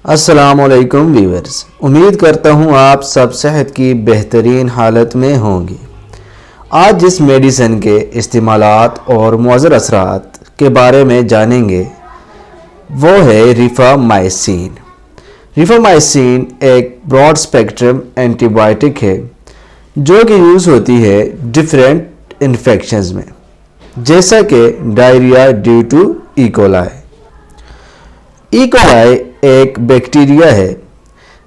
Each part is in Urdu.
السلام علیکم ویورز، امید کرتا ہوں آپ سب صحت کی بہترین حالت میں ہوں گے۔ آج جس میڈیسن کے استعمالات اور مؤثر اثرات کے بارے میں جانیں گے وہ ہے ریفامائسین۔ ریفامائسین ایک براڈ اسپیکٹرم اینٹی بائیوٹک ہے جو کہ یوز ہوتی ہے ڈفرینٹ انفیکشنز میں، جیسا کہ diarrhoea due to E. coli. E. coli ایک بیکٹیریا ہے،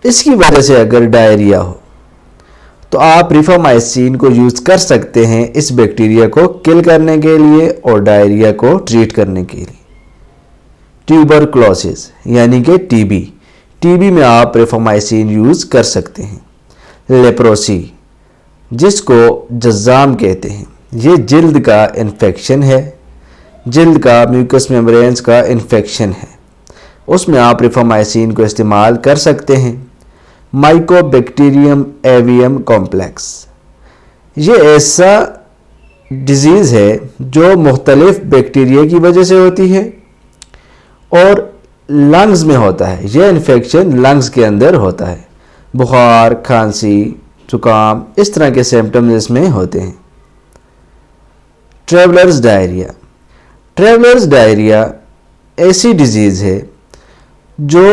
اس کی وجہ سے اگر ڈائریا ہو تو آپ ریفامائسین کو یوز کر سکتے ہیں اس بیکٹیریا کو کل کرنے کے لیے اور ڈائریا کو ٹریٹ کرنے کے لیے۔ ٹیوبرکلوسس یعنی کہ ٹی بی میں آپ ریفامائسین یوز کر سکتے ہیں۔ لیپروسی جس کو جذام کہتے ہیں، یہ جلد کا انفیکشن ہے، جلد کا میوکس میمبرینز کا انفیکشن ہے، اس میں آپ ریفامائسین کو استعمال کر سکتے ہیں۔ مائکو بیکٹیریم ایویم کمپلیکس، یہ ایسا ڈیزیز ہے جو مختلف بیکٹیریا کی وجہ سے ہوتی ہے اور لنگز میں ہوتا ہے۔ یہ انفیکشن لنگز کے اندر ہوتا ہے، بخار، کھانسی، زکام، اس طرح کے سمپٹمز اس میں ہوتے ہیں۔ ٹریولرز ڈائریا، ٹریولرز ڈائریا ایسی ڈیزیز ہے جو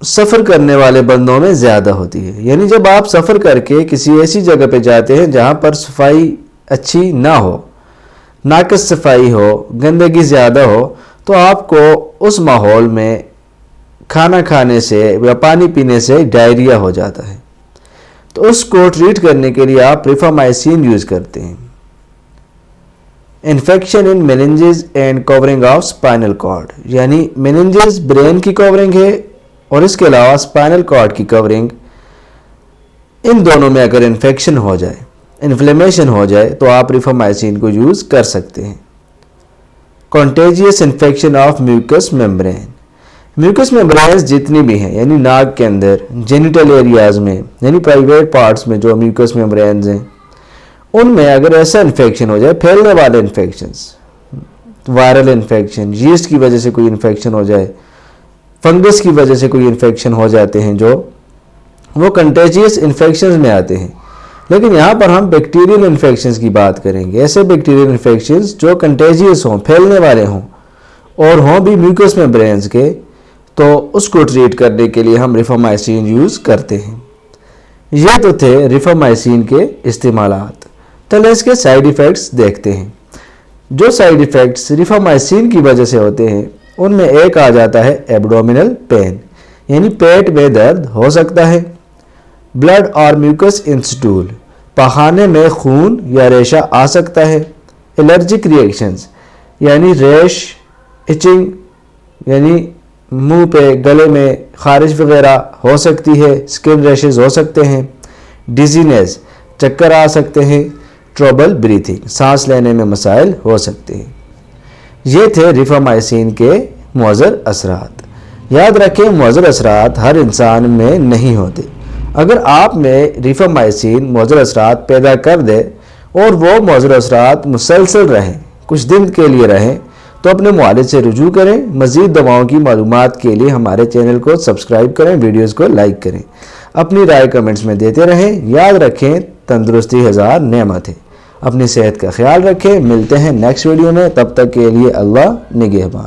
سفر کرنے والے بندوں میں زیادہ ہوتی ہے، یعنی جب آپ سفر کر کے کسی ایسی جگہ پہ جاتے ہیں جہاں پر صفائی اچھی نہ ہو، ناقص صفائی ہو، گندگی زیادہ ہو، تو آپ کو اس ماحول میں کھانا کھانے سے یا پانی پینے سے ڈائریا ہو جاتا ہے، تو اس کو ٹریٹ کرنے کے لیے آپ ریفامائسین یوز کرتے ہیں۔ Infection in meninges and covering of spinal cord, یعنی میننجز برین کی کورنگ ہے اور اس کے علاوہ اسپائنل کارڈ کی کورنگ، ان دونوں میں اگر انفیکشن ہو جائے، انفلیمیشن ہو جائے، تو آپ ریفامائسین کو یوز کر سکتے ہیں۔ Contagious infection of mucous membrane, mucous membranes جتنی بھی ہیں، یعنی ناک کے اندر، جینیٹل ایریاز میں، یعنی پرائیویٹ پارٹس میں جو میوکس میمبرینز ہیں، ان میں اگر ایسا انفیکشن ہو جائے، پھیلنے والے انفیکشنز، وائرل انفیکشن، یسٹ کی وجہ سے کوئی انفیکشن ہو جائے، فنگس کی وجہ سے کوئی انفیکشن ہو جاتے ہیں، جو وہ کنٹیجیس انفیکشنز میں آتے ہیں۔ لیکن یہاں پر ہم بیکٹیریل انفیکشنز کی بات کریں گے، ایسے بیکٹیریل انفیکشنز جو کنٹیجیس ہوں، پھیلنے والے ہوں اور ہوں بھی میوکس میمبرینز کے، تو اس کو ٹریٹ کرنے کے لیے ہم ریفامائسین یوز کرتے ہیں۔ یہ تو تھے ریفامائسین کے استعمالات۔ چلیں اس کے سائیڈ ایفیکٹس دیکھتے ہیں۔ جو سائیڈ ایفیکٹس ریفامائسین کی وجہ سے ہوتے ہیں ان میں ایک آ جاتا ہے ایبڈومینل پین، یعنی پیٹ میں درد ہو سکتا ہے۔ بلڈ اور میوکس ان سٹول، پخانے میں خون یا ریشہ آ سکتا ہے۔ الرجک ریئیکشنز، یعنی ریش، ایچنگ، یعنی منہ پہ، گلے میں خارش وغیرہ ہو سکتی ہے، سکن ریشز ہو سکتے ہیں۔ ڈیزینس، چکر آ سکتے ہیں۔ ٹربل بریتھنگ، سانس لینے میں مسائل ہو سکتے ہیں۔ یہ تھے ریفامائسین کے مؤثر اثرات۔ یاد رکھیں، مؤثر اثرات ہر انسان میں نہیں ہوتے۔ اگر آپ میں ریفامائسین مؤثر اثرات پیدا کر دے اور وہ مؤثر اثرات مسلسل رہیں، کچھ دن کے لیے رہیں، تو اپنے معالج سے رجوع کریں۔ مزید دواؤں کی معلومات کے لیے ہمارے چینل کو سبسکرائب کریں، ویڈیوز کو لائک کریں، اپنی رائے کمنٹس میں دیتے رہیں۔ یاد رکھیں، تندرستی ہزار نعمت ہے۔ اپنی صحت کا خیال رکھیں۔ ملتے ہیں نیکسٹ ویڈیو میں، تب تک کے لیے اللہ نگہبان۔